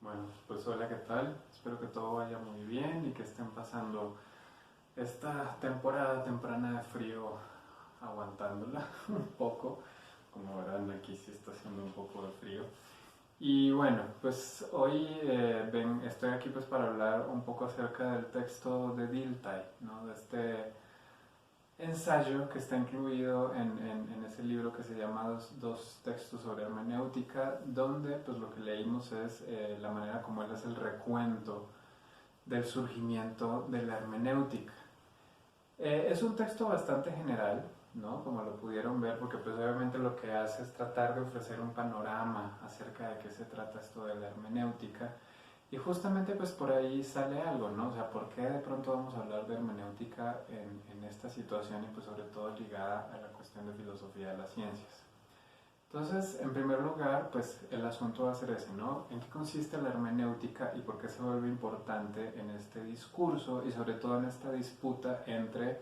Bueno, pues hola, ¿qué tal? Espero que todo vaya muy bien y que estén pasando esta temporada temprana de frío aguantándola un poco. Como verán, aquí sí está haciendo un poco de frío. Y bueno, pues hoy estoy aquí pues para hablar un poco acerca del texto de Dilthey, ¿no? De este ensayo que está incluido en ese libro que se llama dos textos sobre hermenéutica, donde pues lo que leímos es la manera como él hace el recuento del surgimiento de la hermenéutica. Es un texto bastante general, ¿no? Como lo pudieron ver, porque pues obviamente lo que hace es tratar de ofrecer un panorama acerca de qué se trata esto de la hermenéutica. Y justamente pues por ahí sale algo, ¿no? O sea, ¿por qué de pronto vamos a hablar de hermenéutica en esta situación y pues sobre todo ligada a la cuestión de filosofía de las ciencias? Entonces, en primer lugar, pues el asunto va a ser ese, ¿no? ¿En qué consiste la hermenéutica y por qué se vuelve importante en este discurso y sobre todo en esta disputa entre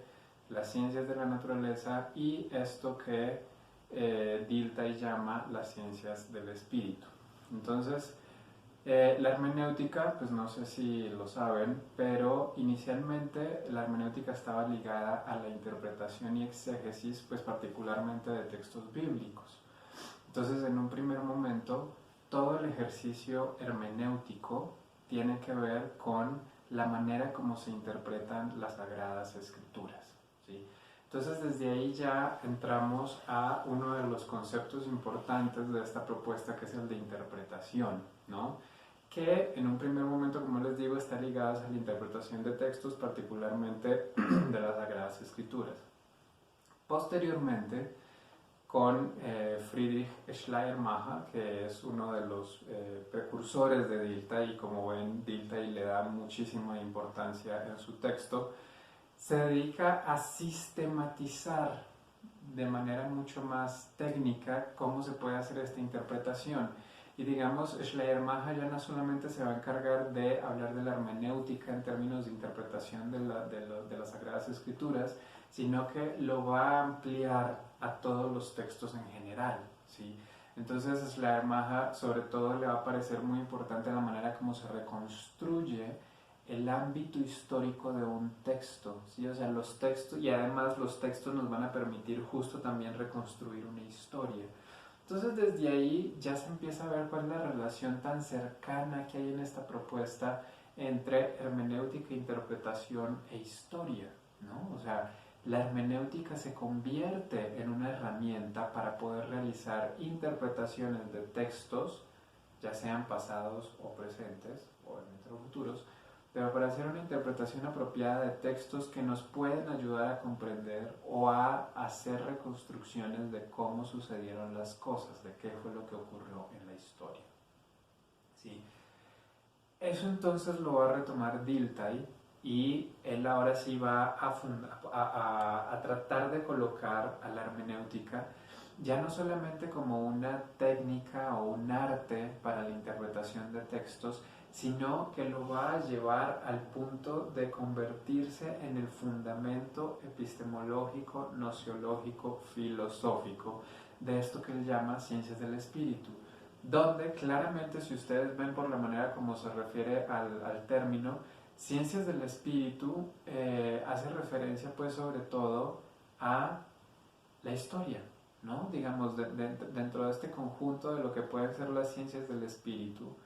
las ciencias de la naturaleza y esto que Dilthey llama las ciencias del espíritu? Entonces, la hermenéutica, pues no sé si lo saben, pero inicialmente la hermenéutica estaba ligada a la interpretación y exégesis, pues particularmente de textos bíblicos. Entonces, en un primer momento, todo el ejercicio hermenéutico tiene que ver con la manera como se interpretan las sagradas escrituras, ¿sí? Entonces, desde ahí ya entramos a uno de los conceptos importantes de esta propuesta, que es el de interpretación, ¿no? Que en un primer momento, como les digo, está ligado a la interpretación de textos, particularmente de las sagradas escrituras. Posteriormente, con Friedrich Schleiermacher, que es uno de los precursores de Dilthey, y como ven, Dilthey le da muchísima importancia en su texto, se dedica a sistematizar de manera mucho más técnica cómo se puede hacer esta interpretación. Y digamos, Schleiermacher ya no solamente se va a encargar de hablar de la hermenéutica en términos de interpretación de las Sagradas Escrituras, sino que lo va a ampliar a todos los textos en general, ¿sí? Entonces Schleiermacher sobre todo le va a parecer muy importante la manera como se reconstruye el ámbito histórico de un texto, ¿sí? O sea, los textos, y además los textos nos van a permitir justo también reconstruir una historia. Entonces desde ahí ya se empieza a ver cuál es la relación tan cercana que hay en esta propuesta entre hermenéutica, interpretación e historia, ¿no? O sea, la hermenéutica se convierte en una herramienta para poder realizar interpretaciones de textos, ya sean pasados o presentes, o en futuros, pero para hacer una interpretación apropiada de textos que nos pueden ayudar a comprender o a hacer reconstrucciones de cómo sucedieron las cosas, de qué fue lo que ocurrió en la historia. ¿Sí? Eso entonces lo va a retomar Dilthey y él ahora sí va a tratar de colocar a la hermenéutica ya no solamente como una técnica o un arte para la interpretación de textos, sino que lo va a llevar al punto de convertirse en el fundamento epistemológico, nociológico, filosófico de esto que él llama ciencias del espíritu, donde claramente, si ustedes ven por la manera como se refiere al término, ciencias del espíritu hace referencia pues sobre todo a la historia, ¿no? Digamos, dentro de este conjunto de lo que pueden ser las ciencias del espíritu,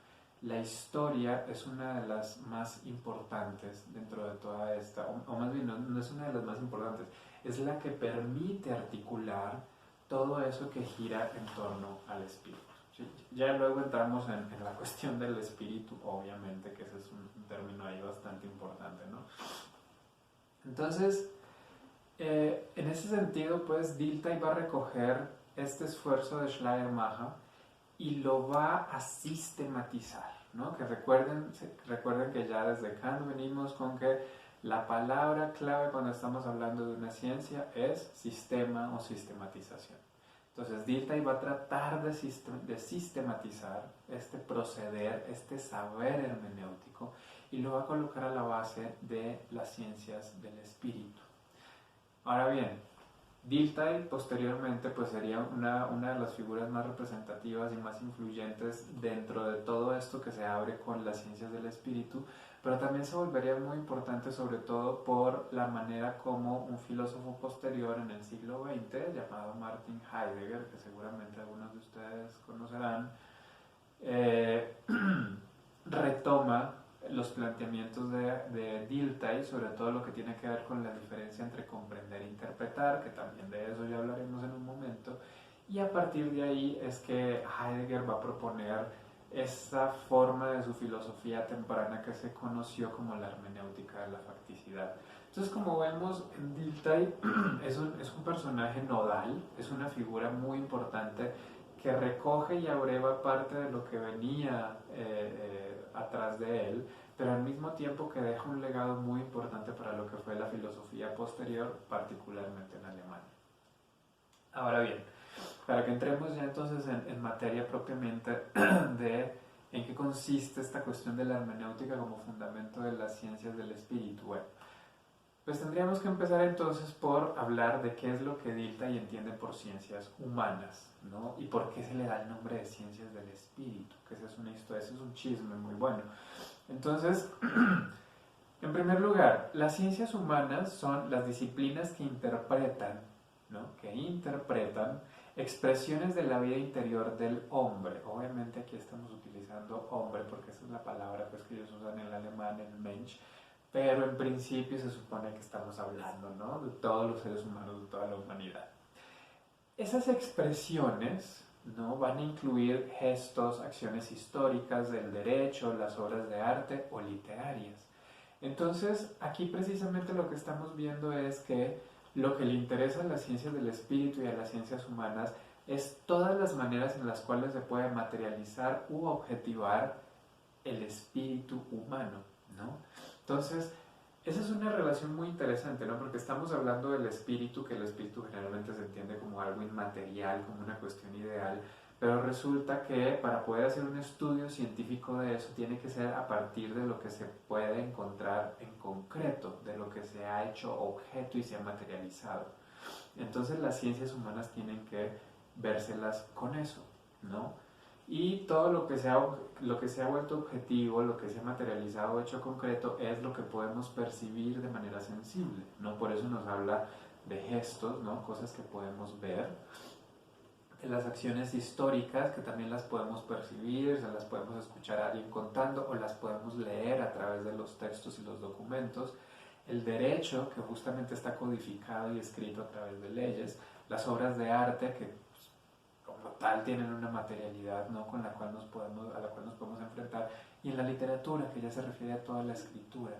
la historia es una de las más importantes dentro de toda esta, o más bien no es una de las más importantes, es la que permite articular todo eso que gira en torno al espíritu. ¿Sí? Ya luego entramos en la cuestión del espíritu, obviamente, que ese es un término ahí bastante importante, ¿no? Entonces, en ese sentido, pues Dilthey va a recoger este esfuerzo de Schleiermacher y lo va a sistematizar, ¿no? Que recuerden que ya desde Kant venimos con que la palabra clave cuando estamos hablando de una ciencia es sistema o sistematización. Entonces Dilthey va a tratar de sistematizar este proceder, este saber hermenéutico, y lo va a colocar a la base de las ciencias del espíritu. Ahora bien, Dilthey posteriormente pues sería una de las figuras más representativas y más influyentes dentro de todo esto que se abre con las ciencias del espíritu, pero también se volvería muy importante sobre todo por la manera como un filósofo posterior en el siglo XX llamado Martin Heidegger, que seguramente algunos de ustedes conocerán, retoma los planteamientos de Dilthey, sobre todo lo que tiene que ver con la diferencia entre comprender e interpretar, que también de eso ya hablaremos en un momento, y a partir de ahí es que Heidegger va a proponer esa forma de su filosofía temprana que se conoció como la hermenéutica de la facticidad. Entonces, como vemos, Dilthey es un personaje nodal, es una figura muy importante que recoge y abreva parte de lo que venía atrás de él, pero al mismo tiempo que deja un legado muy importante para lo que fue la filosofía posterior, particularmente en Alemania. Ahora bien, para que entremos ya entonces en materia propiamente de en qué consiste esta cuestión de la hermenéutica como fundamento de las ciencias del espíritu. Bueno, pues tendríamos que empezar entonces por hablar de qué es lo que Dilthey entiende por ciencias humanas, ¿no? Y por qué se le da el nombre de ciencias del espíritu, que esa es una historia, ese es un chisme muy bueno. Entonces, en primer lugar, las ciencias humanas son las disciplinas que interpretan, ¿no? Que interpretan expresiones de la vida interior del hombre. Obviamente aquí estamos utilizando hombre porque esa es la palabra pues, que ellos usan en el alemán, el Mensch, pero en principio se supone que estamos hablando, ¿no? De todos los seres humanos, de toda la humanidad. Esas expresiones, ¿no? Van a incluir gestos, acciones históricas del derecho, las obras de arte o literarias. Entonces, aquí precisamente lo que estamos viendo es que lo que le interesa a las ciencias del espíritu y a las ciencias humanas es todas las maneras en las cuales se puede materializar u objetivar el espíritu humano, ¿no? Entonces, esa es una relación muy interesante, ¿no? Porque estamos hablando del espíritu, que el espíritu generalmente se entiende como algo inmaterial, como una cuestión ideal, pero resulta que para poder hacer un estudio científico de eso tiene que ser a partir de lo que se puede encontrar en concreto, de lo que se ha hecho objeto y se ha materializado. Entonces las ciencias humanas tienen que vérselas con eso, ¿no? Y todo lo que se ha vuelto objetivo, lo que se ha materializado, hecho concreto, es lo que podemos percibir de manera sensible, ¿no? Por eso nos habla de gestos, ¿no? Cosas que podemos ver, de las acciones históricas, que también las podemos percibir, se las podemos escuchar a alguien contando o las podemos leer a través de los textos y los documentos, el derecho, que justamente está codificado y escrito a través de leyes, las obras de arte, que como tal tienen una materialidad, ¿no? Con la cual a la cual nos podemos enfrentar, y en la literatura, que ya se refiere a toda la escritura.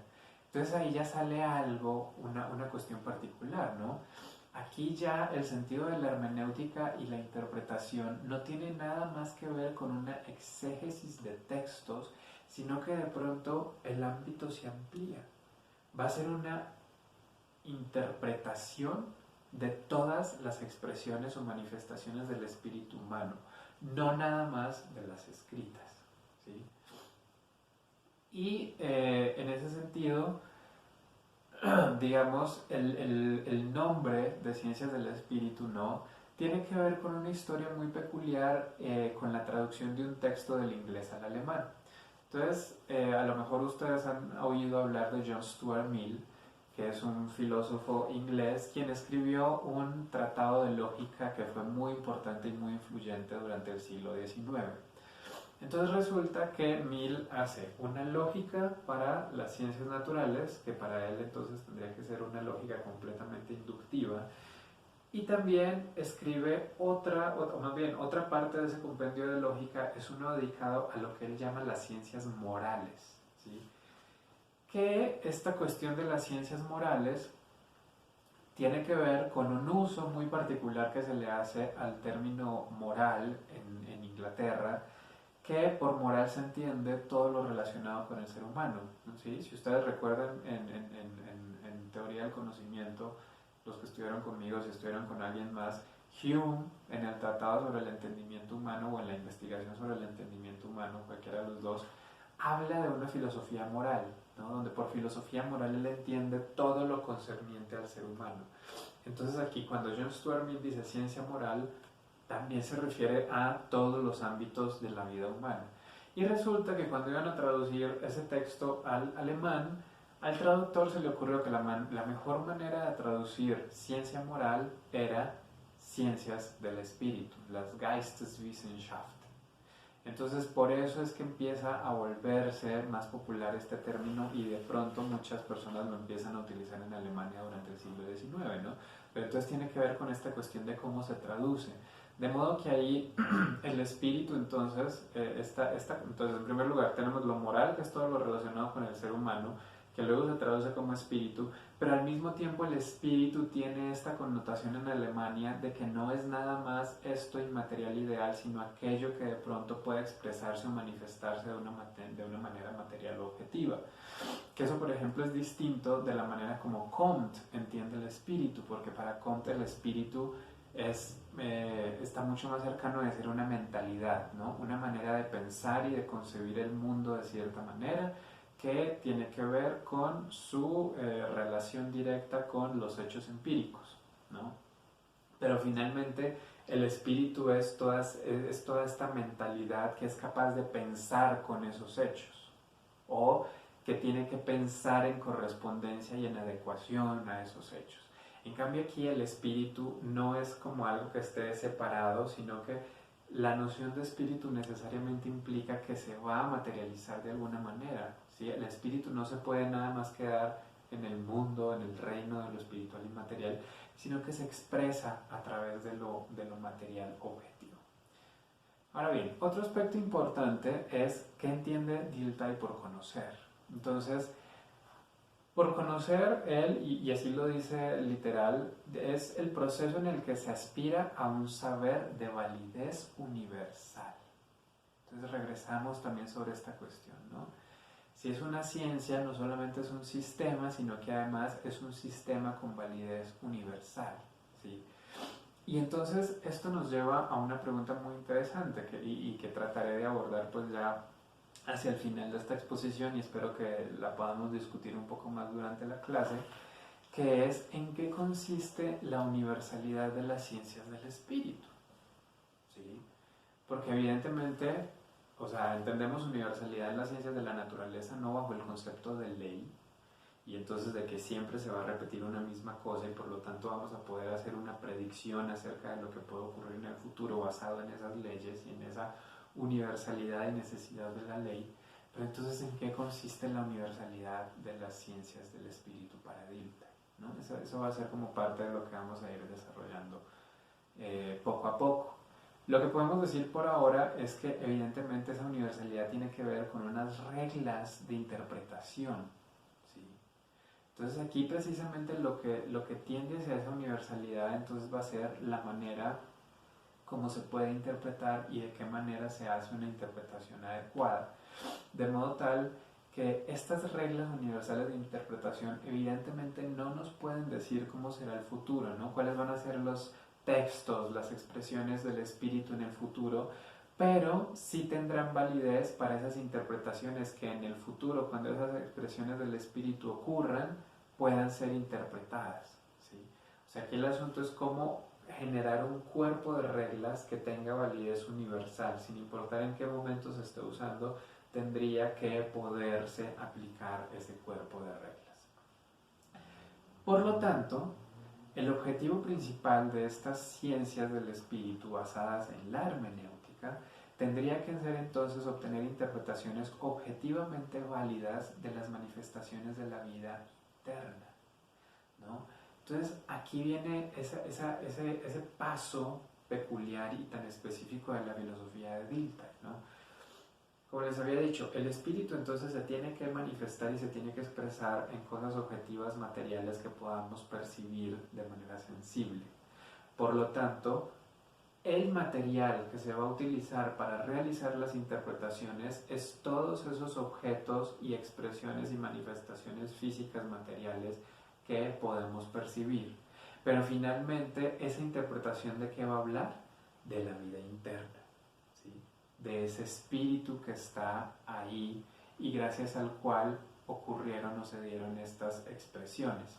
Entonces ahí ya sale algo, una cuestión particular, ¿no? Aquí ya el sentido de la hermenéutica y la interpretación no tiene nada más que ver con una exégesis de textos, sino que de pronto el ámbito se amplía. Va a ser una interpretación de todas las expresiones o manifestaciones del espíritu humano, no nada más de las escritas, ¿sí? Y en ese sentido, digamos, el nombre de ciencias del espíritu, ¿no? Tiene que ver con una historia muy peculiar con la traducción de un texto del inglés al alemán. Entonces, a lo mejor ustedes han oído hablar de John Stuart Mill, que es un filósofo inglés quien escribió un tratado de lógica que fue muy importante y muy influyente durante el siglo XIX. Entonces resulta que Mill hace una lógica para las ciencias naturales, que para él entonces tendría que ser una lógica completamente inductiva, y también escribe otra parte de ese compendio de lógica, es uno dedicado a lo que él llama las ciencias morales, ¿sí? Que esta cuestión de las ciencias morales tiene que ver con un uso muy particular que se le hace al término moral en Inglaterra, que por moral se entiende todo lo relacionado con el ser humano, ¿sí? Si ustedes recuerdan en teoría del conocimiento, los que estuvieron conmigo, si estuvieron con alguien más, Hume en el tratado sobre el entendimiento humano o en la investigación sobre el entendimiento humano, cualquiera de los dos, habla de una filosofía moral, ¿no? Donde por filosofía moral él entiende todo lo concerniente al ser humano. Entonces aquí cuando John Stuart Mill dice ciencia moral, también se refiere a todos los ámbitos de la vida humana. Y resulta que cuando iban a traducir ese texto al alemán, al traductor se le ocurrió que la mejor manera de traducir ciencia moral era ciencias del espíritu, las Geisteswissenschaft. Entonces por eso es que empieza a volverse más popular este término y de pronto muchas personas lo empiezan a utilizar en Alemania durante el siglo XIX, ¿no? Pero entonces tiene que ver con esta cuestión de cómo se traduce. De modo que ahí el espíritu entonces, entonces en primer lugar tenemos lo moral, que es todo lo relacionado con el ser humano, que luego se traduce como espíritu, pero al mismo tiempo el espíritu tiene esta connotación en Alemania de que no es nada más esto inmaterial ideal, sino aquello que de pronto puede expresarse o manifestarse de una manera material o objetiva. Que eso, por ejemplo, es distinto de la manera como Comte entiende el espíritu, porque para Comte el espíritu está mucho más cercano de ser una mentalidad, ¿no? Una manera de pensar y de concebir el mundo de cierta manera, que tiene que ver con su relación directa con los hechos empíricos, ¿no? Pero finalmente el espíritu es toda esta mentalidad que es capaz de pensar con esos hechos, o que tiene que pensar en correspondencia y en adecuación a esos hechos. En cambio aquí el espíritu no es como algo que esté separado, sino que la noción de espíritu necesariamente implica que se va a materializar de alguna manera, ¿sí? El espíritu no se puede nada más quedar en el mundo, en el reino de lo espiritual y material, sino que se expresa a través de lo material objetivo. Ahora bien, otro aspecto importante es qué entiende Dilthey por conocer. Entonces, por conocer él, y así lo dice literal, es el proceso en el que se aspira a un saber de validez universal. Entonces regresamos también sobre esta cuestión, ¿no? Si es una ciencia, no solamente es un sistema, sino que además es un sistema con validez universal, ¿sí? Y entonces esto nos lleva a una pregunta muy interesante y que trataré de abordar pues ya hacia el final de esta exposición y espero que la podamos discutir un poco más durante la clase, que es en qué consiste la universalidad de las ciencias del espíritu, ¿sí? Porque evidentemente, o sea, entendemos universalidad en las ciencias de la naturaleza no bajo el concepto de ley, y entonces de que siempre se va a repetir una misma cosa y por lo tanto vamos a poder hacer una predicción acerca de lo que puede ocurrir en el futuro basado en esas leyes y en esa universalidad y necesidad de la ley. Pero entonces, ¿en qué consiste la universalidad de las ciencias del espíritu para Dilthey, ¿no? Eso va a ser como parte de lo que vamos a ir desarrollando poco a poco. Lo que podemos decir por ahora es que evidentemente esa universalidad tiene que ver con unas reglas de interpretación, ¿sí? Entonces aquí precisamente lo que tiende hacia esa universalidad entonces va a ser la manera cómo se puede interpretar y de qué manera se hace una interpretación adecuada. De modo tal que estas reglas universales de interpretación evidentemente no nos pueden decir cómo será el futuro, ¿no? Cuáles van a ser los textos, las expresiones del espíritu en el futuro, pero sí tendrán validez para esas interpretaciones que en el futuro, cuando esas expresiones del espíritu ocurran, puedan ser interpretadas, ¿sí? O sea, aquí el asunto es cómo generar un cuerpo de reglas que tenga validez universal, sin importar en qué momento se esté usando, tendría que poderse aplicar ese cuerpo de reglas. Por lo tanto, el objetivo principal de estas ciencias del espíritu basadas en la hermenéutica tendría que ser entonces obtener interpretaciones objetivamente válidas de las manifestaciones de la vida interna, ¿no? Entonces aquí viene ese paso peculiar y tan específico de la filosofía de Dilthey, ¿no? Como les había dicho, el espíritu entonces se tiene que manifestar y se tiene que expresar en cosas objetivas materiales que podamos percibir de manera sensible. Por lo tanto, el material que se va a utilizar para realizar las interpretaciones es todos esos objetos y expresiones y manifestaciones físicas materiales que podemos percibir. Pero finalmente, ¿esa interpretación de qué va a hablar? De la vida interna, ¿sí? De ese espíritu que está ahí y gracias al cual ocurrieron o se dieron estas expresiones.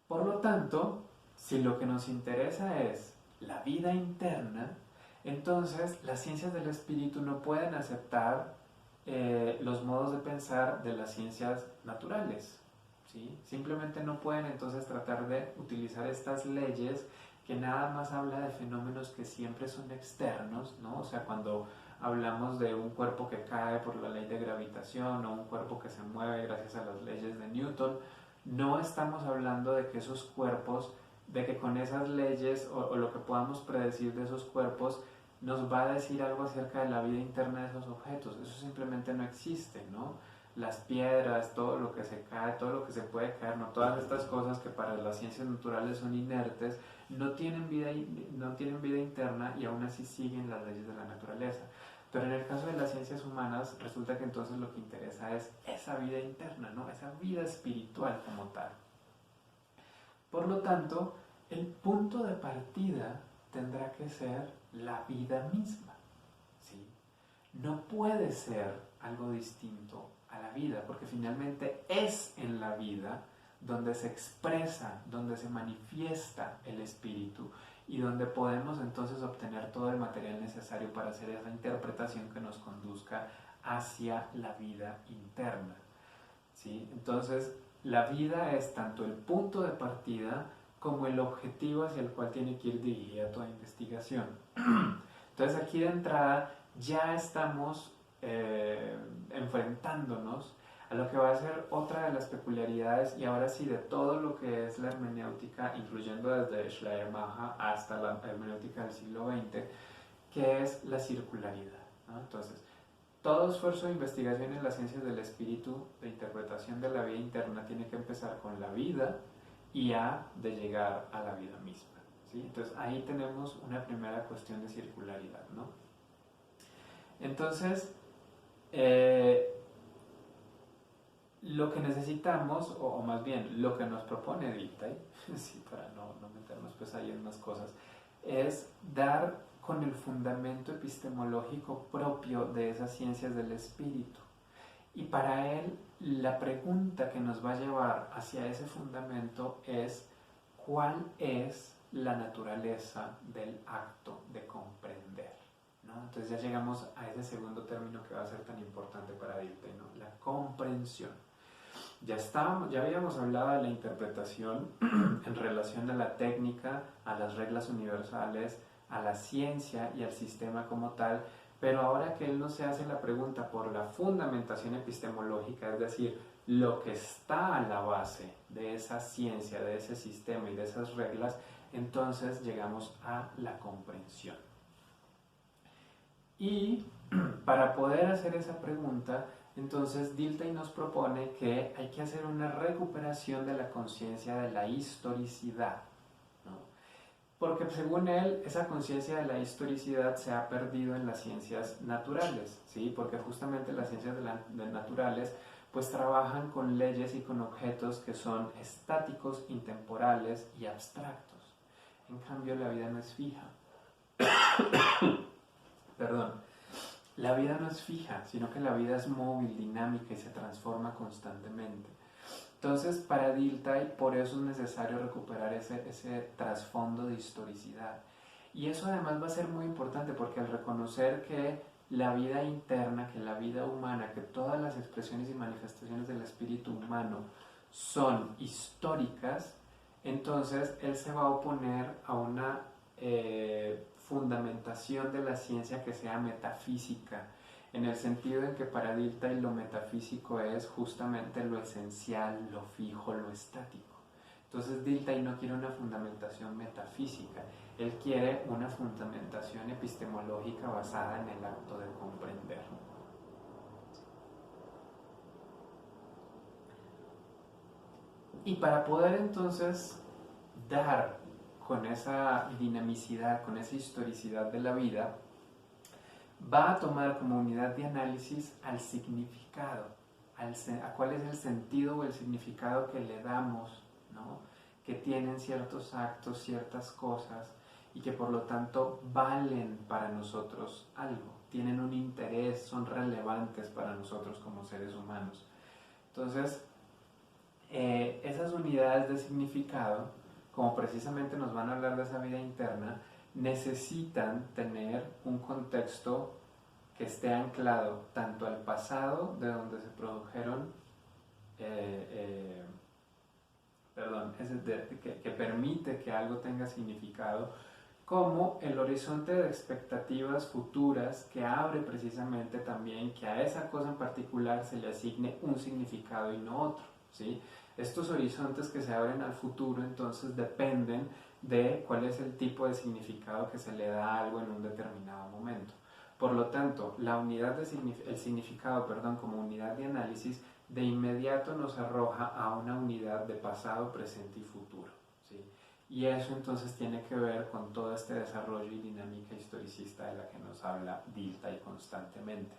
Por lo tanto, si lo que nos interesa es la vida interna, entonces las ciencias del espíritu no pueden aceptar los modos de pensar de las ciencias naturales, ¿sí? Simplemente no pueden entonces tratar de utilizar estas leyes que nada más habla de fenómenos que siempre son externos, ¿no? O sea, cuando hablamos de un cuerpo que cae por la ley de gravitación o un cuerpo que se mueve gracias a las leyes de Newton, no estamos hablando de que esos cuerpos, de que con esas leyes o lo que podamos predecir de esos cuerpos nos va a decir algo acerca de la vida interna de esos objetos. Eso simplemente no existe, ¿no? Las piedras, todo lo que se cae, todo lo que se puede caer, ¿no? Todas estas cosas que para las ciencias naturales son inertes, no tienen vida interna y aún así siguen las leyes de la naturaleza. Pero en el caso de las ciencias humanas, resulta que entonces lo que interesa es esa vida interna, ¿no? Esa vida espiritual como tal. Por lo tanto, el punto de partida tendrá que ser la vida misma, ¿sí? No puede ser algo distinto a la vida, porque finalmente es en la vida donde se expresa, donde se manifiesta el espíritu y donde podemos entonces obtener todo el material necesario para hacer esa interpretación que nos conduzca hacia la vida interna, ¿sí? Entonces, la vida es tanto el punto de partida como el objetivo hacia el cual tiene que ir dirigida toda investigación. Entonces, aquí de entrada ya estamos enfrentándonos a lo que va a ser otra de las peculiaridades, y ahora sí, de todo lo que es la hermenéutica, incluyendo desde Schleiermacher hasta la hermenéutica del siglo XX, que es la circularidad, ¿no? Entonces, todo esfuerzo de investigación en las ciencias del espíritu, de interpretación de la vida interna, tiene que empezar con la vida y ha de llegar a la vida misma, ¿sí? Entonces, ahí tenemos una primera cuestión de circularidad, ¿no? Entonces, lo que necesitamos, o más bien lo que nos propone Dilthey, sí, para no meternos pues ahí en más cosas, es dar con el fundamento epistemológico propio de esas ciencias del espíritu. Y para él, la pregunta que nos va a llevar hacia ese fundamento es: ¿cuál es la naturaleza del acto de comprender? ¿No? Entonces ya llegamos a ese segundo término que va a ser tan importante para Dilthey, ¿no? La comprensión. Ya habíamos hablado de la interpretación en relación a la técnica, a las reglas universales, a la ciencia y al sistema como tal, pero ahora que él no se hace la pregunta por la fundamentación epistemológica, es decir, lo que está a la base de esa ciencia, de ese sistema y de esas reglas, entonces llegamos a la comprensión. Y para poder hacer esa pregunta, entonces Dilthey nos propone que hay que hacer una recuperación de la conciencia de la historicidad, ¿no? Porque según él, esa conciencia de la historicidad se ha perdido en las ciencias naturales, ¿sí? Porque justamente las ciencias naturales pues trabajan con leyes y con objetos que son estáticos, intemporales y abstractos. En cambio, la vida no es fija. Perdón. La vida no es fija, sino que la vida es móvil, dinámica y se transforma constantemente. Entonces, para Dilthey, por eso es necesario recuperar ese trasfondo de historicidad. Y eso además va a ser muy importante, porque al reconocer que la vida interna, que la vida humana, que todas las expresiones y manifestaciones del espíritu humano son históricas, entonces él se va a oponer a una fundamentación de la ciencia que sea metafísica, en el sentido en que para Dilthey lo metafísico es justamente lo esencial, lo fijo, lo estático. Entonces Dilthey no quiere una fundamentación metafísica, él quiere una fundamentación epistemológica basada en el acto de comprender. Y para poder entonces dar con esa dinamicidad, con esa historicidad de la vida, va a tomar como unidad de análisis al significado, a cuál es el sentido o el significado que le damos, ¿no? Que tienen ciertos actos, ciertas cosas, y que por lo tanto valen para nosotros algo. tienen un interés, son relevantes para nosotros como seres humanos. Entonces, esas unidades de significado, como precisamente nos van a hablar de esa vida interna, necesitan tener un contexto que esté anclado tanto al pasado de donde se produjeron, que permite que algo tenga significado, como el horizonte de expectativas futuras que abre precisamente también que a esa cosa en particular se le asigne un significado y no otro, ¿sí? Estos horizontes que se abren al futuro entonces dependen de cuál es el tipo de significado que se le da a algo en un determinado momento. Por lo tanto, el significado, como unidad de análisis, de inmediato nos arroja a una unidad de pasado, presente y futuro, ¿sí? Y eso entonces tiene que ver con todo este desarrollo y dinámica historicista de la que nos habla Dilthey constantemente.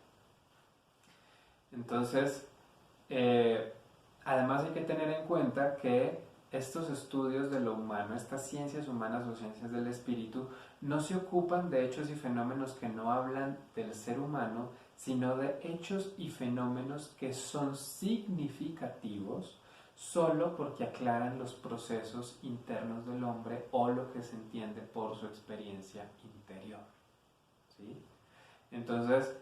Entonces, además hay que tener en cuenta que estos estudios de lo humano, estas ciencias humanas o ciencias del espíritu, no se ocupan de hechos y fenómenos que no hablan del ser humano, sino de hechos y fenómenos que son significativos solo porque aclaran los procesos internos del hombre o lo que se entiende por su experiencia interior, ¿sí? Entonces,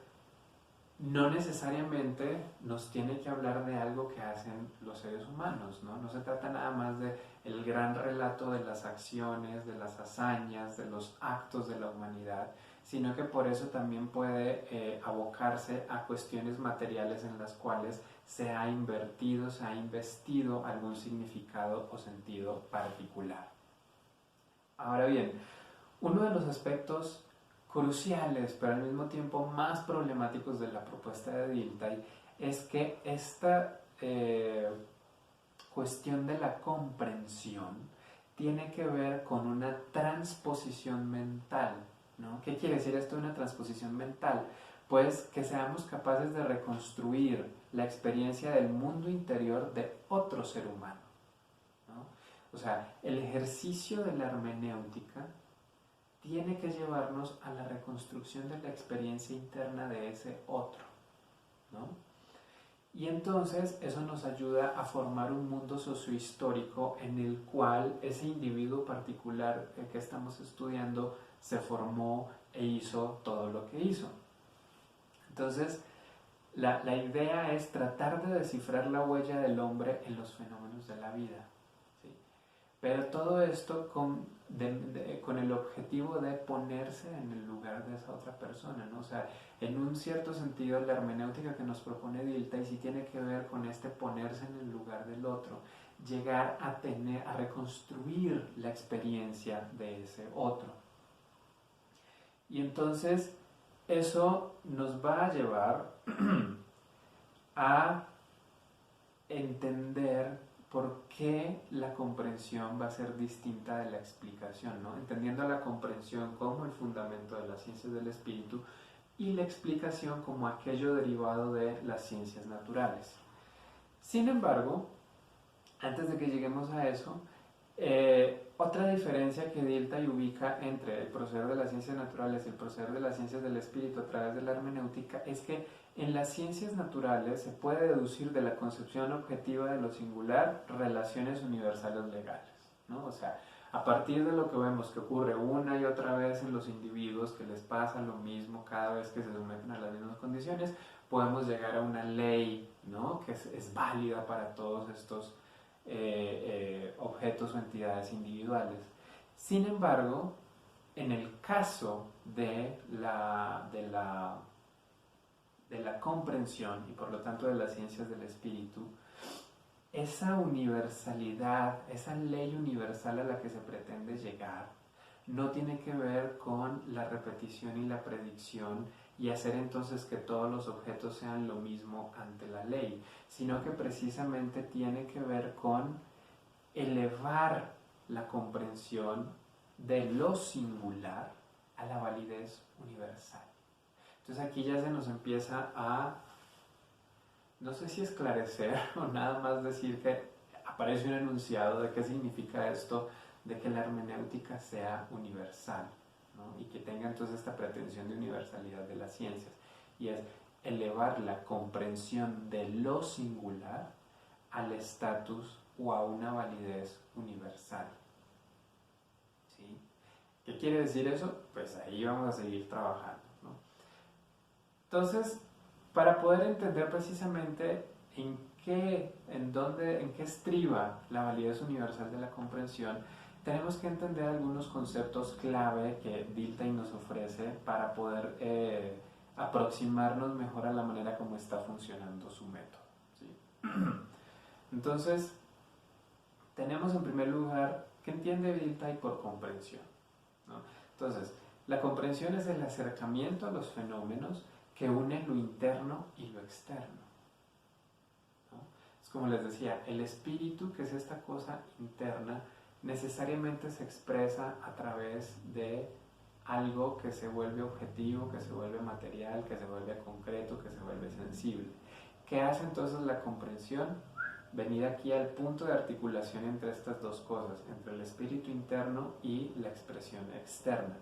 no necesariamente nos tiene que hablar de algo que hacen los seres humanos, ¿no? No se trata nada más de el gran relato de las acciones, de las hazañas, de los actos de la humanidad, sino que por eso también puede abocarse a cuestiones materiales en las cuales se ha invertido, se ha investido algún significado o sentido particular. Ahora bien, uno de los aspectos cruciales, pero al mismo tiempo más problemáticos de la propuesta de Dilthey, es que esta cuestión de la comprensión tiene que ver con una transposición mental, ¿no? ¿Qué quiere decir esto de una transposición mental? Pues que seamos capaces de reconstruir la experiencia del mundo interior de otro ser humano, ¿no? O sea, el ejercicio de la hermenéutica tiene que llevarnos a la reconstrucción de la experiencia interna de ese otro, ¿no? Y entonces eso nos ayuda a formar un mundo sociohistórico en el cual ese individuo particular que estamos estudiando se formó e hizo todo lo que hizo. Entonces, la idea es tratar de descifrar la huella del hombre en los fenómenos de la vida, ¿sí? Pero todo esto con el objetivo de ponerse en el lugar de esa otra persona, ¿no? O sea, en un cierto sentido la hermenéutica que nos propone Dilthey sí tiene que ver con este ponerse en el lugar del otro, llegar a reconstruir la experiencia de ese otro. Y entonces eso nos va a llevar a entender por qué la comprensión va a ser distinta de la explicación, ¿no? Entendiendo la comprensión como el fundamento de las ciencias del espíritu y la explicación como aquello derivado de las ciencias naturales. Sin embargo, antes de que lleguemos a eso, otra diferencia que Dilthey ubica entre el proceder de las ciencias naturales y el proceder de las ciencias del espíritu a través de la hermenéutica es que en las ciencias naturales se puede deducir de la concepción objetiva de lo singular relaciones universales legales, ¿no? O sea, a partir de lo que vemos que ocurre una y otra vez en los individuos, que les pasa lo mismo cada vez que se someten a las mismas condiciones, podemos llegar a una ley, ¿no? Que es válida para todos estos objetos o entidades individuales. Sin embargo, en el caso de la comprensión y por lo tanto de las ciencias del espíritu, esa universalidad, esa ley universal a la que se pretende llegar, no tiene que ver con la repetición y la predicción y hacer entonces que todos los objetos sean lo mismo ante la ley, sino que precisamente tiene que ver con elevar la comprensión de lo singular a la validez universal. Entonces aquí ya se nos empieza a, no sé si esclarecer o nada más decir que aparece un enunciado de qué significa esto de que la hermenéutica sea universal, ¿no? Y que tenga entonces esta pretensión de universalidad de las ciencias, y es elevar la comprensión de lo singular al estatus o a una validez universal. ¿Sí? ¿Qué quiere decir eso? Pues ahí vamos a seguir trabajando, ¿no? Entonces, para poder entender precisamente en qué estriba la validez universal de la comprensión, tenemos que entender algunos conceptos clave que Dilthey nos ofrece para poder aproximarnos mejor a la manera como está funcionando su método, ¿sí? Entonces, tenemos en primer lugar, ¿qué entiende Dilthey por comprensión? ¿No? Entonces, la comprensión es el acercamiento a los fenómenos que unen lo interno y lo externo, ¿no? Es como les decía, el espíritu, que es esta cosa interna, necesariamente se expresa a través de algo que se vuelve objetivo, que se vuelve material, que se vuelve concreto, que se vuelve sensible. ¿Qué hace entonces la comprensión? Venir aquí al punto de articulación entre estas dos cosas, entre el espíritu interno y la expresión externa.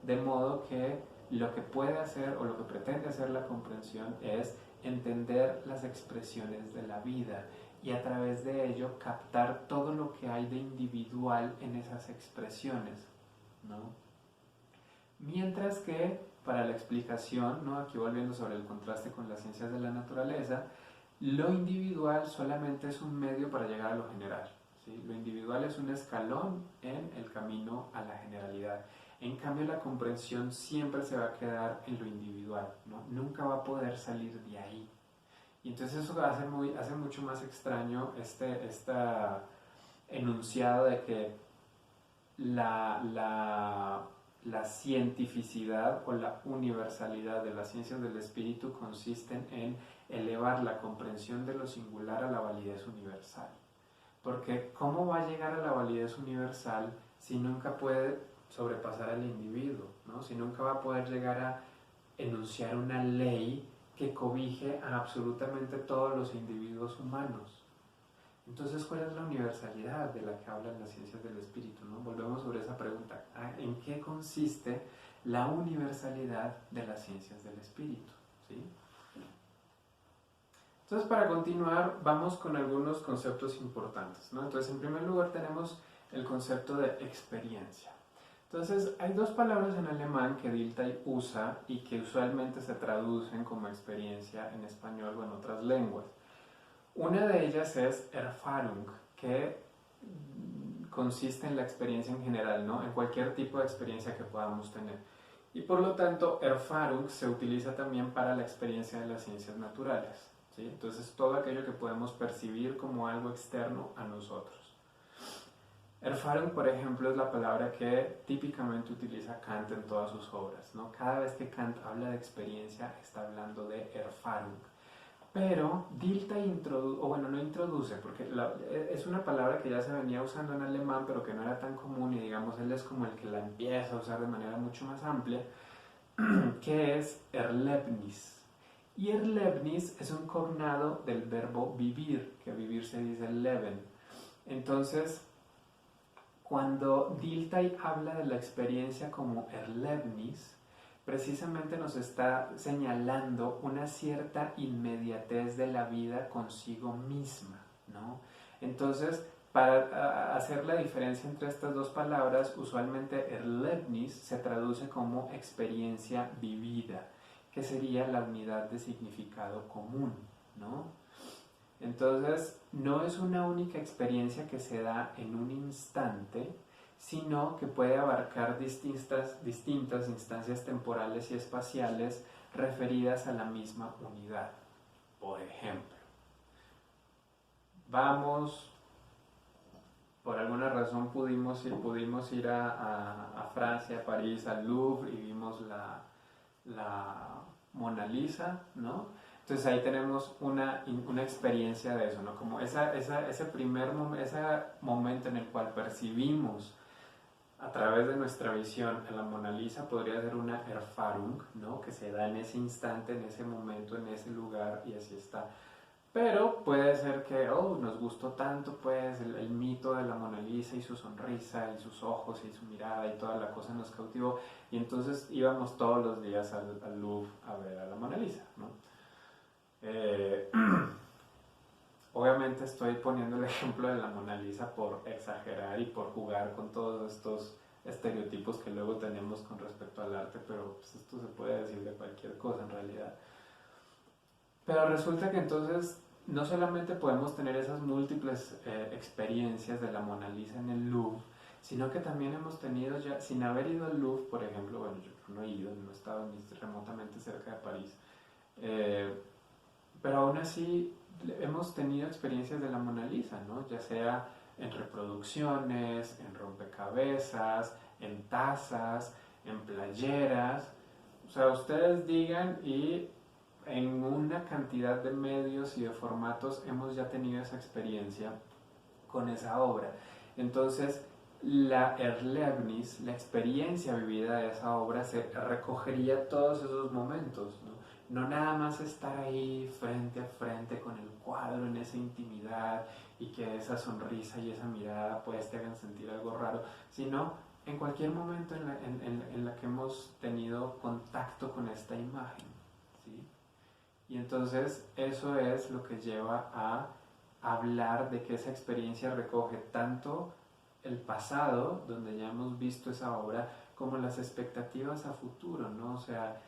De modo que lo que puede hacer o lo que pretende hacer la comprensión es entender las expresiones de la vida y a través de ello captar todo lo que hay de individual en esas expresiones, ¿no? Mientras que para la explicación, ¿no? Aquí volviendo sobre el contraste con las ciencias de la naturaleza, lo individual solamente es un medio para llegar a lo general, ¿sí? Lo individual es un escalón en el camino a la generalidad. En cambio, la comprensión siempre se va a quedar en lo individual, ¿no? Nunca va a poder salir de ahí. Y entonces eso hace mucho más extraño este enunciado de que la cientificidad o la universalidad de las ciencias del espíritu consisten en elevar la comprensión de lo singular a la validez universal. Porque ¿cómo va a llegar a la validez universal si nunca puede sobrepasar al individuo, ¿no? Si nunca va a poder llegar a enunciar una ley que cobije a absolutamente todos los individuos humanos? Entonces, ¿cuál es la universalidad de la que hablan las ciencias del espíritu, ¿no? Volvemos sobre esa pregunta. ¿En qué consiste la universalidad de las ciencias del espíritu? ¿Sí? Entonces, para continuar, vamos con algunos conceptos importantes, ¿no? Entonces, en primer lugar tenemos el concepto de experiencia. Entonces, hay dos palabras en alemán que Dilthey usa y que usualmente se traducen como experiencia en español o en otras lenguas. Una de ellas es Erfahrung, que consiste en la experiencia en general, ¿no? En cualquier tipo de experiencia que podamos tener. Y por lo tanto, Erfahrung se utiliza también para la experiencia de las ciencias naturales, ¿sí? Entonces, todo aquello que podemos percibir como algo externo a nosotros. Erfahrung, por ejemplo, es la palabra que típicamente utiliza Kant en todas sus obras, ¿no? Cada vez que Kant habla de experiencia, está hablando de Erfahrung. Pero Dilthey introduce, porque es una palabra que ya se venía usando en alemán, pero que no era tan común, y digamos, él es como el que la empieza a usar de manera mucho más amplia, que es Erlebnis. Y Erlebnis es un cognado del verbo vivir, que vivir se dice leben. Entonces, cuando Dilthey habla de la experiencia como Erlebnis, precisamente nos está señalando una cierta inmediatez de la vida consigo misma, ¿no? Entonces, para hacer la diferencia entre estas dos palabras, usualmente Erlebnis se traduce como experiencia vivida, que sería la unidad de significado común, ¿no? Entonces, no es una única experiencia que se da en un instante, sino que puede abarcar distintas instancias temporales y espaciales referidas a la misma unidad. Por ejemplo, por alguna razón pudimos ir a Francia, a París, al Louvre, y vimos la Mona Lisa, ¿no? Entonces ahí tenemos una experiencia de eso, ¿no? Como ese primer momento en el cual percibimos a través de nuestra visión en la Mona Lisa, podría ser una Erfahrung, ¿no? Que se da en ese instante, en ese momento, en ese lugar, y así está. Pero puede ser que, nos gustó tanto pues el mito de la Mona Lisa y su sonrisa y sus ojos y su mirada y toda la cosa nos cautivó y entonces íbamos todos los días al Louvre a ver a la Mona Lisa, ¿no? Eh, Obviamente estoy poniendo el ejemplo de la Mona Lisa por exagerar y por jugar con todos estos estereotipos que luego tenemos con respecto al arte, pero pues esto se puede decir de cualquier cosa en realidad. Pero resulta que entonces no solamente podemos tener esas múltiples experiencias de la Mona Lisa en el Louvre, sino que también hemos tenido ya, sin haber ido al Louvre, por ejemplo, bueno, yo no he ido, no he estado ni remotamente cerca de París, eh, pero aún así hemos tenido experiencias de la Mona Lisa, ¿no? Ya sea en reproducciones, en rompecabezas, en tazas, en playeras. O sea, ustedes digan y en una cantidad de medios y de formatos hemos ya tenido esa experiencia con esa obra. Entonces, la Erlebnis, la experiencia vivida de esa obra, se recogería todos esos momentos, ¿no? No nada más estar ahí frente a frente con el cuadro en esa intimidad y que esa sonrisa y esa mirada pues te hagan sentir algo raro, sino en cualquier momento en la que hemos tenido contacto con esta imagen, ¿sí? Y entonces eso es lo que lleva a hablar de que esa experiencia recoge tanto el pasado, donde ya hemos visto esa obra, como las expectativas a futuro, ¿no? O sea,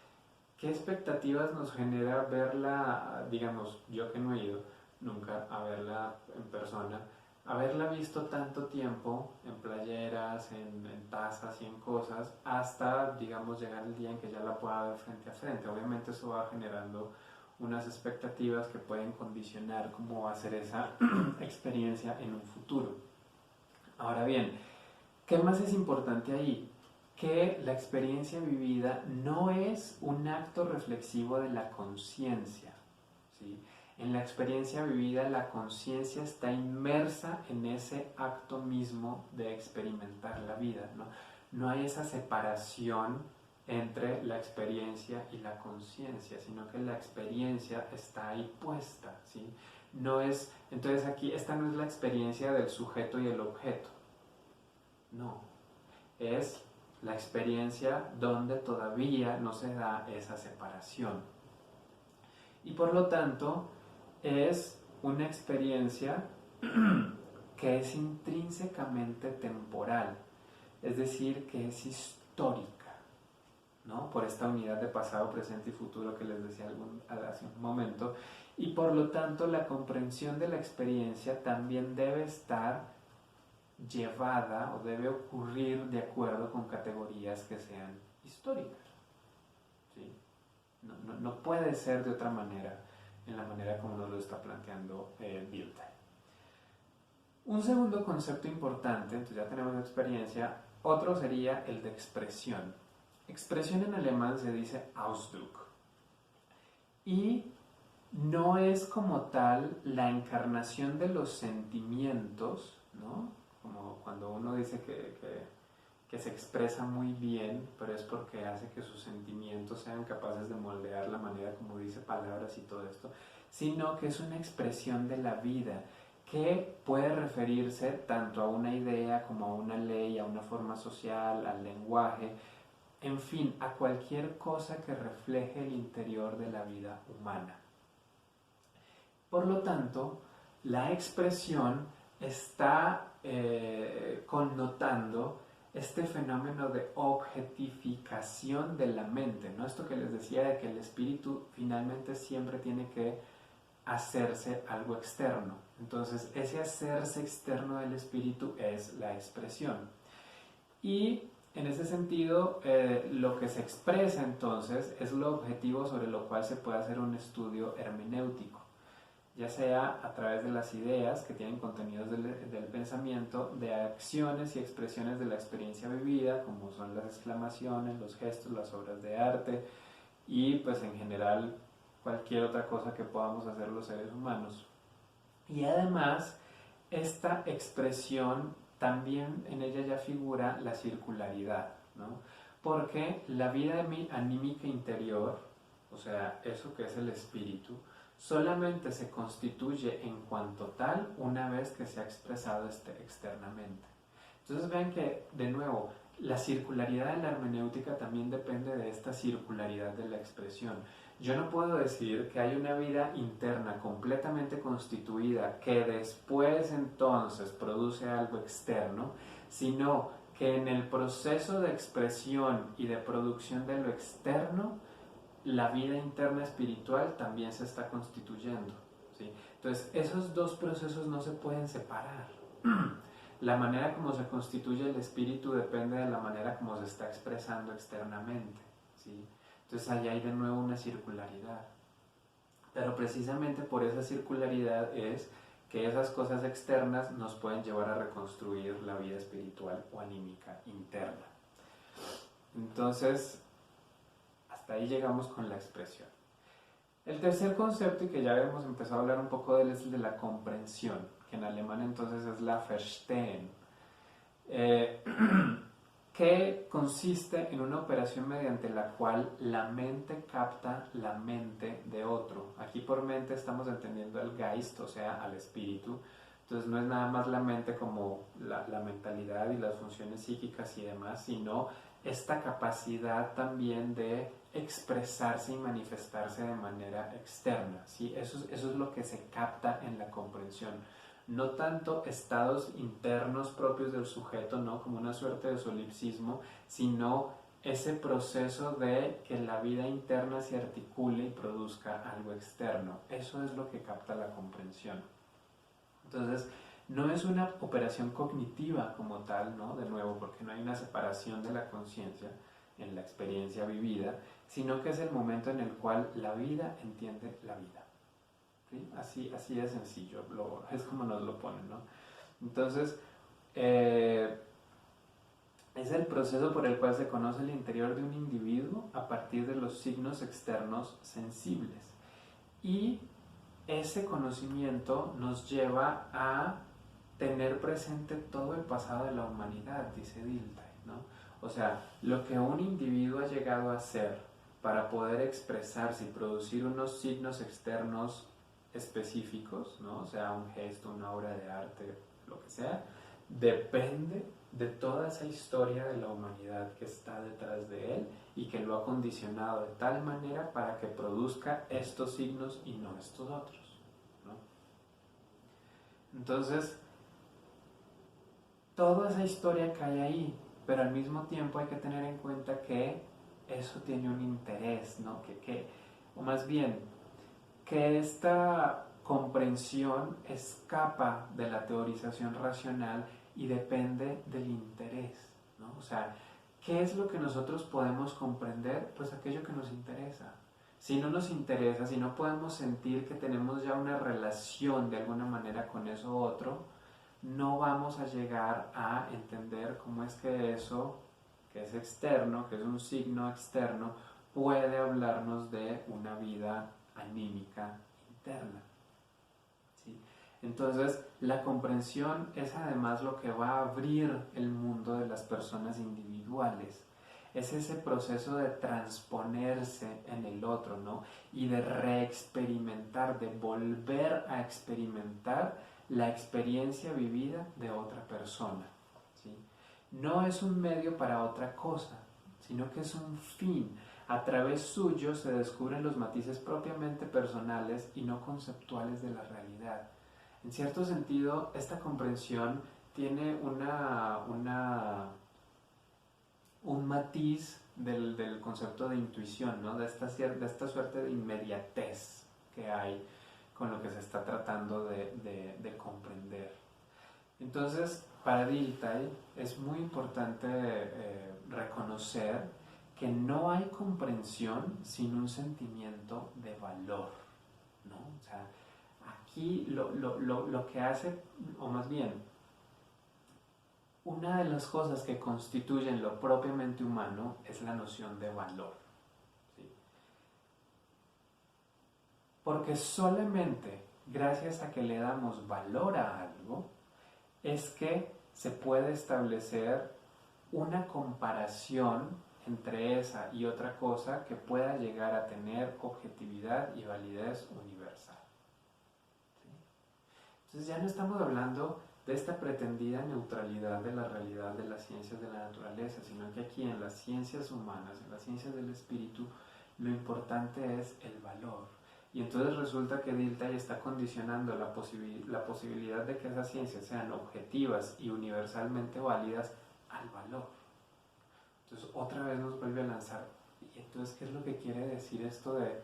¿qué expectativas nos genera verla, digamos, yo que no he ido nunca a verla en persona, haberla visto tanto tiempo en playeras, en tazas y en cosas, hasta, digamos, llegar el día en que ya la pueda ver frente a frente? Obviamente eso va generando unas expectativas que pueden condicionar cómo va a ser esa experiencia en un futuro. Ahora bien, ¿qué más es importante ahí? Que la experiencia vivida no es un acto reflexivo de la conciencia, ¿sí? En la experiencia vivida la conciencia está inmersa en ese acto mismo de experimentar la vida, ¿no? No hay esa separación entre la experiencia y la conciencia, sino que la experiencia está ahí puesta, ¿sí? No es, entonces aquí esta no es la experiencia del sujeto y el objeto, no, es la experiencia donde todavía no se da esa separación. Y por lo tanto es una experiencia que es intrínsecamente temporal, es decir, que es histórica, ¿no? Por esta unidad de pasado, presente y futuro que les decía hace un momento, y por lo tanto la comprensión de la experiencia también debe estar llevada o debe ocurrir de acuerdo con categorías que sean históricas, ¿sí? No puede ser de otra manera en la manera como nos lo está planteando Dilthey. Un segundo concepto importante, entonces ya tenemos experiencia, otro sería el de expresión. Expresión en alemán se dice Ausdruck y no es como tal la encarnación de los sentimientos, ¿no? Como cuando uno dice que se expresa muy bien, pero es porque hace que sus sentimientos sean capaces de moldear la manera como dice palabras y todo esto, sino que es una expresión de la vida que puede referirse tanto a una idea como a una ley, a una forma social, al lenguaje, en fin, a cualquier cosa que refleje el interior de la vida humana. Por lo tanto, la expresión está connotando este fenómeno de objetificación de la mente, ¿no? Esto que les decía de que el espíritu finalmente siempre tiene que hacerse algo externo. Entonces, ese hacerse externo del espíritu es la expresión. Y en ese sentido, lo que se expresa entonces es lo objetivo sobre lo cual se puede hacer un estudio hermenéutico, ya sea a través de las ideas que tienen contenidos del pensamiento, de acciones y expresiones de la experiencia vivida, como son las exclamaciones, los gestos, las obras de arte y pues en general cualquier otra cosa que podamos hacer los seres humanos. Y además, esta expresión también en ella ya figura la circularidad, ¿no? Porque la vida anímica interior, o sea, eso que es el espíritu, solamente se constituye en cuanto tal una vez que se ha expresado externamente. Entonces vean que, de nuevo, la circularidad de la hermenéutica también depende de esta circularidad de la expresión. Yo no puedo decir que hay una vida interna completamente constituida que después entonces produce algo externo, sino que en el proceso de expresión y de producción de lo externo, la vida interna espiritual también se está constituyendo, ¿sí? Entonces, esos dos procesos no se pueden separar. La manera como se constituye el espíritu depende de la manera como se está expresando externamente, ¿sí? Entonces, ahí hay de nuevo una circularidad. Pero precisamente por esa circularidad es que esas cosas externas nos pueden llevar a reconstruir la vida espiritual o anímica interna. Entonces, hasta ahí llegamos con la expresión. El tercer concepto, y que ya hemos empezado a hablar un poco de él, es el de la comprensión, que en alemán entonces es la Verstehen, que consiste en una operación mediante la cual la mente capta la mente de otro. Aquí por mente estamos entendiendo al Geist, o sea, al espíritu. Entonces no es nada más la mente como la mentalidad y las funciones psíquicas y demás, sino esta capacidad también de expresarse y manifestarse de manera externa, ¿sí? Eso es lo que se capta en la comprensión. No tanto estados internos propios del sujeto, ¿no? Como una suerte de solipsismo, sino ese proceso de que la vida interna se articule y produzca algo externo. Eso es lo que capta la comprensión. Entonces, no es una operación cognitiva como tal, ¿no? De nuevo, porque no hay una separación de la conciencia en la experiencia vivida, sino que es el momento en el cual la vida entiende la vida. ¿Sí? Así de sencillo, es como nos lo ponen, ¿no? Entonces, es el proceso por el cual se conoce el interior de un individuo a partir de los signos externos sensibles. Y ese conocimiento nos lleva a tener presente todo el pasado de la humanidad, dice Dilthey, ¿no? O sea, lo que un individuo ha llegado a hacer para poder expresarse y producir unos signos externos específicos, ¿no? O sea, un gesto, una obra de arte, lo que sea, depende de toda esa historia de la humanidad que está detrás de él y que lo ha condicionado de tal manera para que produzca estos signos y no estos otros, ¿no? Entonces, toda esa historia que hay ahí, pero al mismo tiempo hay que tener en cuenta que eso tiene un interés, ¿no? O más bien, que esta comprensión escapa de la teorización racional y depende del interés, ¿no? O sea, ¿qué es lo que nosotros podemos comprender? Pues aquello que nos interesa. Si no nos interesa, si no podemos sentir que tenemos ya una relación de alguna manera con eso otro, no vamos a llegar a entender cómo es que eso, que es externo, que es un signo externo, puede hablarnos de una vida anímica interna, ¿sí? Entonces, la comprensión es además lo que va a abrir el mundo de las personas individuales. Es ese proceso de transponerse en el otro, ¿no? Y de reexperimentar, de volver a experimentar la experiencia vivida de otra persona, ¿sí? No es un medio para otra cosa, sino que es un fin. A través suyo se descubren los matices propiamente personales y no conceptuales de la realidad. En cierto sentido, esta comprensión tiene un matiz del concepto de intuición, ¿no? de esta suerte de inmediatez que hay con lo que se está tratando de comprender. Entonces, para Dilthey es muy importante reconocer que no hay comprensión sin un sentimiento de valor, ¿no? O sea, aquí lo que hace, o más bien, una de las cosas que constituyen lo propiamente humano es la noción de valor, ¿sí? Porque solamente gracias a que le damos valor a algo es que se puede establecer una comparación entre esa y otra cosa que pueda llegar a tener objetividad y validez universal. ¿Sí? Entonces ya no estamos hablando de esta pretendida neutralidad de la realidad de las ciencias de la naturaleza, sino que aquí en las ciencias humanas, en las ciencias del espíritu, lo importante es el valor. Y entonces resulta que Dilthey está condicionando la posibilidad de que esas ciencias sean objetivas y universalmente válidas al valor. Entonces otra vez nos vuelve a lanzar, ¿y entonces qué es lo que quiere decir esto de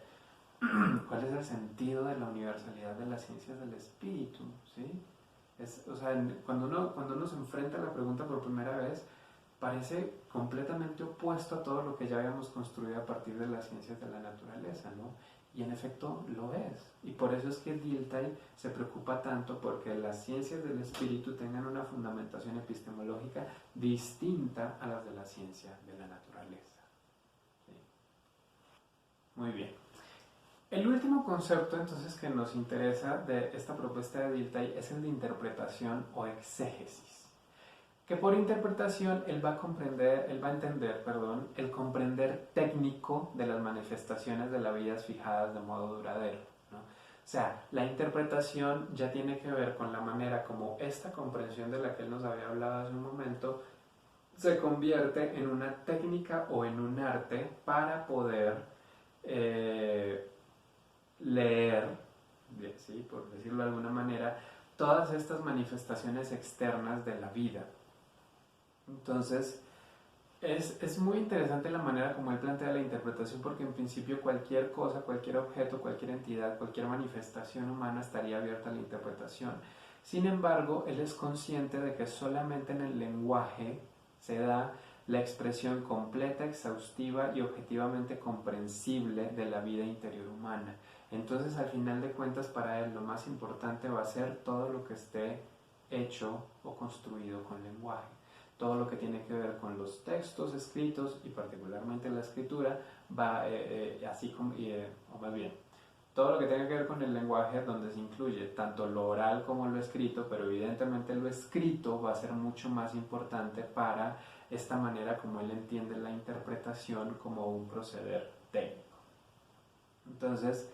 cuál es el sentido de la universalidad de las ciencias del espíritu? ¿Sí? O sea, cuando uno se enfrenta a la pregunta por primera vez, parece completamente opuesto a todo lo que ya habíamos construido a partir de las ciencias de la naturaleza, ¿no? Y en efecto lo es. Y por eso es que Dilthey se preocupa tanto porque las ciencias del espíritu tengan una fundamentación epistemológica distinta a las de la ciencia de la naturaleza. ¿Sí? Muy bien. El último concepto entonces que nos interesa de esta propuesta de Dilthey es el de interpretación o exégesis, que por interpretación él va a entender el comprender técnico de las manifestaciones de la vida fijadas de modo duradero, ¿no? O sea, la interpretación ya tiene que ver con la manera como esta comprensión de la que él nos había hablado hace un momento se convierte en una técnica o en un arte para poder leer, ¿sí?, por decirlo de alguna manera, todas estas manifestaciones externas de la vida. Entonces, es muy interesante la manera como él plantea la interpretación, porque en principio cualquier cosa, cualquier objeto, cualquier entidad, cualquier manifestación humana estaría abierta a la interpretación. Sin embargo, él es consciente de que solamente en el lenguaje se da la expresión completa, exhaustiva y objetivamente comprensible de la vida interior humana. Entonces, al final de cuentas, para él lo más importante va a ser todo lo que esté hecho o construido con lenguaje. Todo lo que tiene que ver con los textos escritos y particularmente la escritura, así como, o más bien, todo lo que tenga que ver con el lenguaje, donde se incluye tanto lo oral como lo escrito, pero evidentemente lo escrito va a ser mucho más importante para esta manera como él entiende la interpretación como un proceder técnico. Entonces,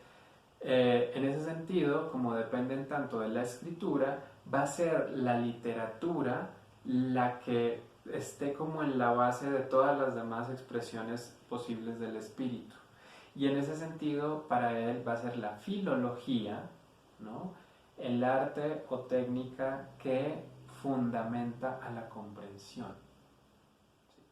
en ese sentido, como dependen tanto de la escritura, va a ser la literatura la que esté como en la base de todas las demás expresiones posibles del espíritu. Y en ese sentido, para él va a ser la filología, ¿no?, el arte o técnica que fundamenta a la comprensión. ¿Sí?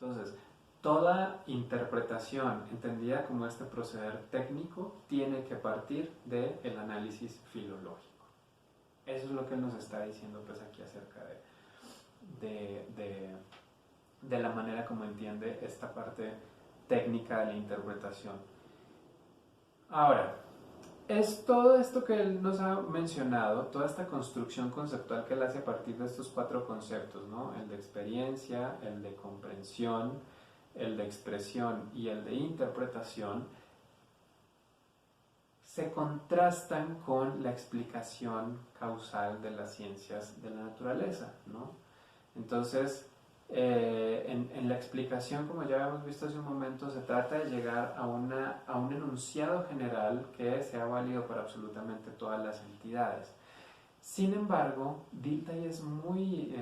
Entonces, toda interpretación entendida como este proceder técnico tiene que partir del análisis filológico. Eso es lo que él nos está diciendo pues aquí acerca de la manera como entiende esta parte técnica de la interpretación. Ahora, es todo esto que él nos ha mencionado, toda esta construcción conceptual que él hace a partir de estos 4 conceptos, ¿no?, el de experiencia, el de comprensión, el de expresión y el de interpretación, se contrastan con la explicación causal de las ciencias de la naturaleza, ¿no? Entonces, en la explicación, como ya habíamos visto hace un momento, se trata de llegar a un enunciado general que sea válido para absolutamente todas las entidades. Sin embargo, Dilthey es muy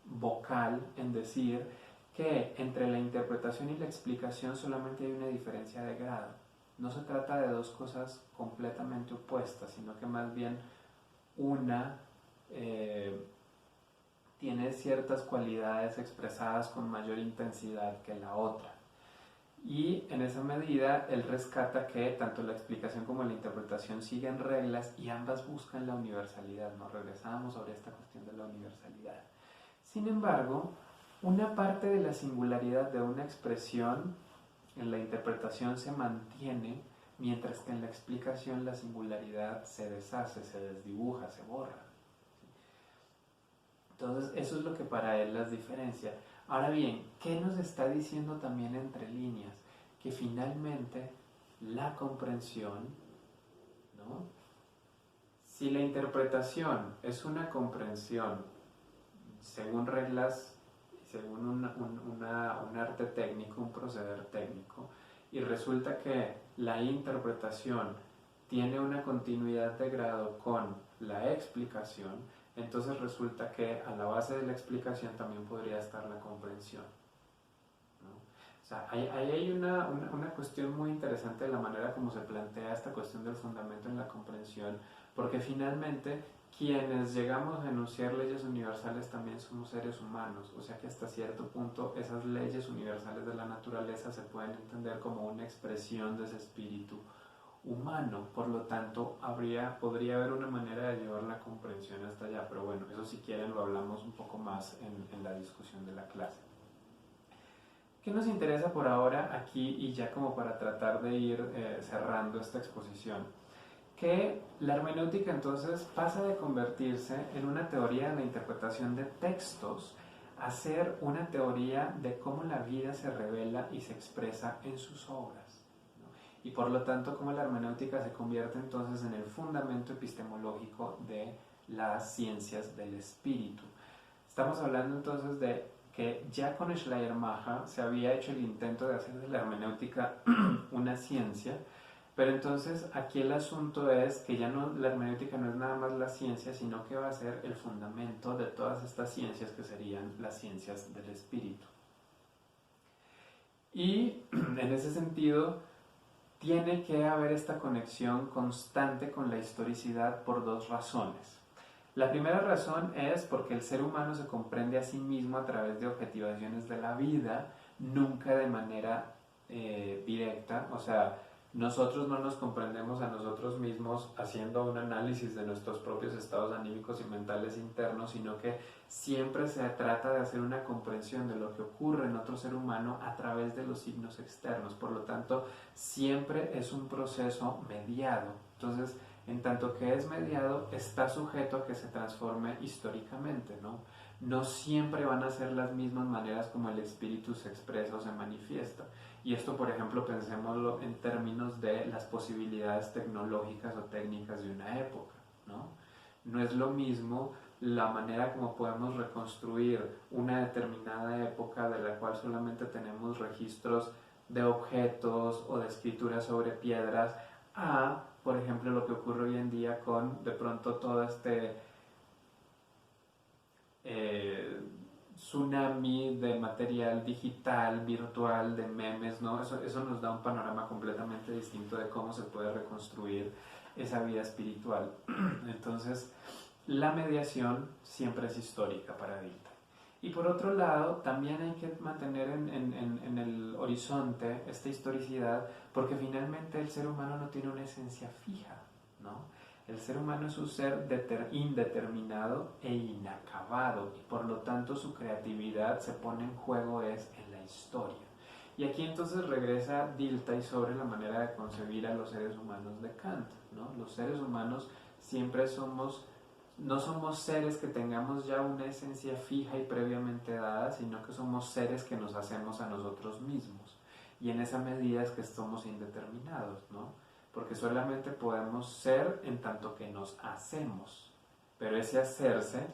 vocal en decir que entre la interpretación y la explicación solamente hay una diferencia de grado. No se trata de dos cosas completamente opuestas, sino que más bien una tiene ciertas cualidades expresadas con mayor intensidad que la otra. Y en esa medida él rescata que tanto la explicación como la interpretación siguen reglas y ambas buscan la universalidad. Nos regresamos sobre esta cuestión de la universalidad. Sin embargo, una parte de la singularidad de una expresión en la interpretación se mantiene, mientras que en la explicación la singularidad se deshace, se desdibuja, se borra. Entonces, eso es lo que para él las diferencia. Ahora bien, ¿qué nos está diciendo también entre líneas? Que finalmente la comprensión, ¿no?, si la interpretación es una comprensión según reglas según un arte técnico, un proceder técnico, y resulta que la interpretación tiene una continuidad de grado con la explicación, entonces resulta que a la base de la explicación también podría estar la comprensión, ¿no? O sea, ahí hay una cuestión muy interesante de la manera como se plantea esta cuestión del fundamento en la comprensión, porque finalmente quienes llegamos a enunciar leyes universales también somos seres humanos, o sea que hasta cierto punto esas leyes universales de la naturaleza se pueden entender como una expresión de ese espíritu humano, por lo tanto podría haber una manera de llevar la comprensión hasta allá, pero bueno, eso si quieren lo hablamos un poco más en la discusión de la clase. ¿Qué nos interesa por ahora aquí y ya como para tratar de ir cerrando esta exposición? Que la hermenéutica entonces pasa de convertirse en una teoría de la interpretación de textos a ser una teoría de cómo la vida se revela y se expresa en sus obras, ¿no? Y por lo tanto cómo la hermenéutica se convierte entonces en el fundamento epistemológico de las ciencias del espíritu. Estamos hablando entonces de que ya con Schleiermacher se había hecho el intento de hacer de la hermenéutica una ciencia, pero entonces aquí el asunto es que ya no, la hermenéutica no es nada más la ciencia, sino que va a ser el fundamento de todas estas ciencias que serían las ciencias del espíritu. Y en ese sentido tiene que haber esta conexión constante con la historicidad por dos razones. La primera razón es porque el ser humano se comprende a sí mismo a través de objetivaciones de la vida, nunca de manera directa, o sea, nosotros no nos comprendemos a nosotros mismos haciendo un análisis de nuestros propios estados anímicos y mentales internos, sino que siempre se trata de hacer una comprensión de lo que ocurre en otro ser humano a través de los signos externos. Por lo tanto, siempre es un proceso mediado. Entonces, en tanto que es mediado, está sujeto a que se transforme históricamente, ¿no? No siempre van a ser las mismas maneras como el espíritu se expresa o se manifiesta. Y esto, por ejemplo, pensémoslo en términos de las posibilidades tecnológicas o técnicas de una época, ¿no? No es lo mismo la manera como podemos reconstruir una determinada época de la cual solamente tenemos registros de objetos o de escrituras sobre piedras a, por ejemplo, lo que ocurre hoy en día con de pronto todo este tsunami de material digital, virtual, de memes, ¿no? Eso nos da un panorama completamente distinto de cómo se puede reconstruir esa vida espiritual. Entonces, la mediación siempre es histórica para Dilthey. Y por otro lado, también hay que mantener en el horizonte esta historicidad, porque finalmente el ser humano no tiene una esencia fija, ¿no? El ser humano es un ser indeterminado e inacabado, y por lo tanto su creatividad se pone en juego en la historia. Y aquí entonces regresa Dilthey sobre la manera de concebir a los seres humanos de Kant, ¿no? Los seres humanos siempre no somos seres que tengamos ya una esencia fija y previamente dada, sino que somos seres que nos hacemos a nosotros mismos. Y en esa medida es que somos indeterminados, ¿no? Porque solamente podemos ser en tanto que nos hacemos. Pero ese hacerse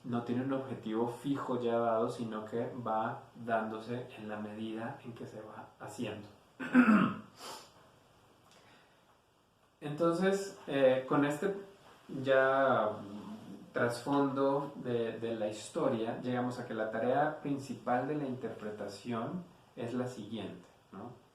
no tiene un objetivo fijo ya dado, sino que va dándose en la medida en que se va haciendo. Entonces, con este ya trasfondo de la historia, llegamos a que la tarea principal de la interpretación es la siguiente, ¿no?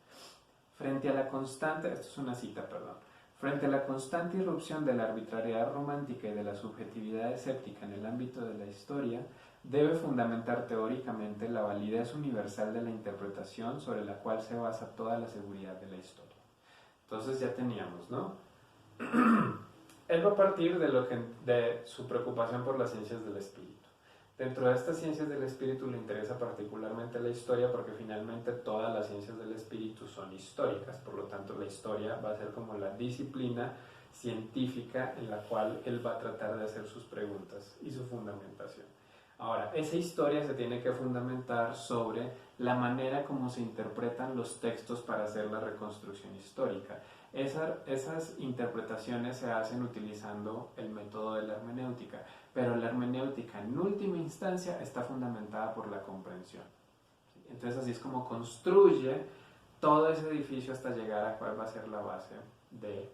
Frente a la constante, esto es una cita, perdón, frente a la constante irrupción de la arbitrariedad romántica y de la subjetividad escéptica en el ámbito de la historia, debe fundamentar teóricamente la validez universal de la interpretación sobre la cual se basa toda la seguridad de la historia. Entonces ya teníamos, ¿no? Él va a partir de su preocupación por las ciencias del espíritu. Dentro de estas ciencias del espíritu le interesa particularmente la historia, porque finalmente todas las ciencias del espíritu son históricas, por lo tanto la historia va a ser como la disciplina científica en la cual él va a tratar de hacer sus preguntas y su fundamentación. Ahora, esa historia se tiene que fundamentar sobre la manera como se interpretan los textos para hacer la reconstrucción histórica. Esas interpretaciones se hacen utilizando el método de la hermenéutica, pero la hermenéutica en última instancia está fundamentada por la comprensión. Entonces así es como construye todo ese edificio hasta llegar a cuál va a ser la base de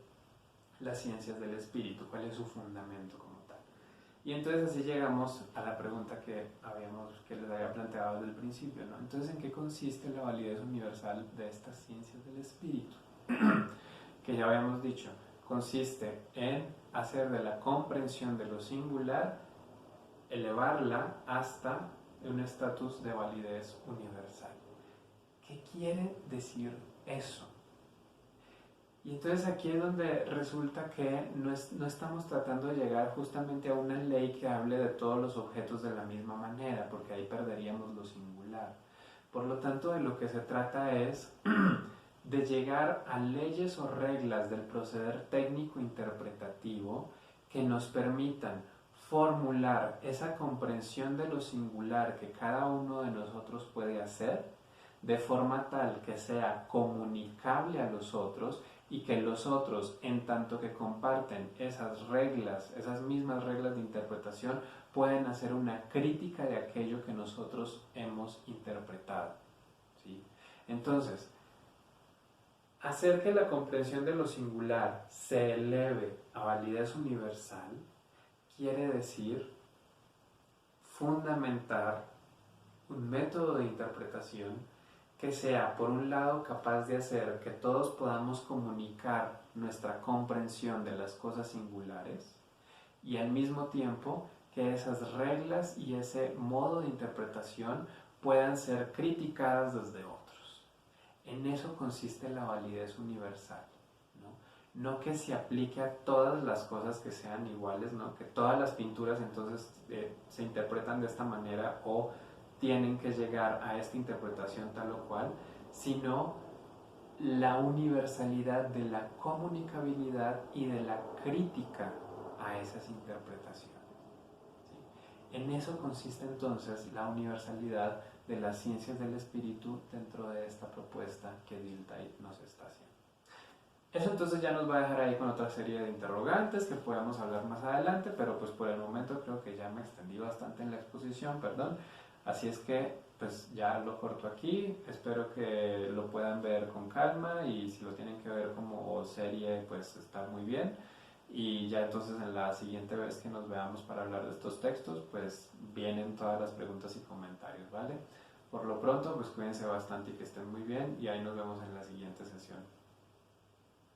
las ciencias del espíritu, cuál es su fundamento como tal. Y entonces así llegamos a la pregunta que les había planteado desde el principio, ¿no? Entonces, ¿en qué consiste la validez universal de estas ciencias del espíritu? Que ya habíamos dicho, consiste en hacer de la comprensión de lo singular, elevarla hasta un estatus de validez universal. ¿Qué quiere decir eso? Y entonces aquí es donde resulta que no estamos tratando de llegar justamente a una ley que hable de todos los objetos de la misma manera, porque ahí perderíamos lo singular. Por lo tanto, de lo que se trata es de llegar a leyes o reglas del proceder técnico interpretativo que nos permitan formular esa comprensión de lo singular que cada uno de nosotros puede hacer de forma tal que sea comunicable a los otros y que los otros, en tanto que comparten esas reglas, esas mismas reglas de interpretación, pueden hacer una crítica de aquello que nosotros hemos interpretado, ¿sí? Entonces, hacer que la comprensión de lo singular se eleve a validez universal quiere decir fundamentar un método de interpretación que sea, por un lado, capaz de hacer que todos podamos comunicar nuestra comprensión de las cosas singulares y al mismo tiempo que esas reglas y ese modo de interpretación puedan ser criticadas desde otros. En eso consiste la validez universal, ¿no? No que se aplique a todas las cosas que sean iguales, ¿no? Que todas las pinturas entonces se interpretan de esta manera o tienen que llegar a esta interpretación tal o cual, sino la universalidad de la comunicabilidad y de la crítica a esas interpretaciones, ¿sí? En eso consiste entonces la universalidad de las ciencias del espíritu dentro de esta propuesta que Dilthey nos está haciendo. Eso entonces ya nos va a dejar ahí con otra serie de interrogantes que podamos hablar más adelante, pero pues por el momento creo que ya me extendí bastante en la exposición, perdón. Así es que pues ya lo corto aquí, espero que lo puedan ver con calma y si lo tienen que ver como serie pues está muy bien. Y ya entonces en la siguiente vez que nos veamos para hablar de estos textos pues vienen todas las preguntas y comentarios, ¿vale? Por lo pronto pues cuídense bastante y que estén muy bien y ahí nos vemos en la siguiente sesión.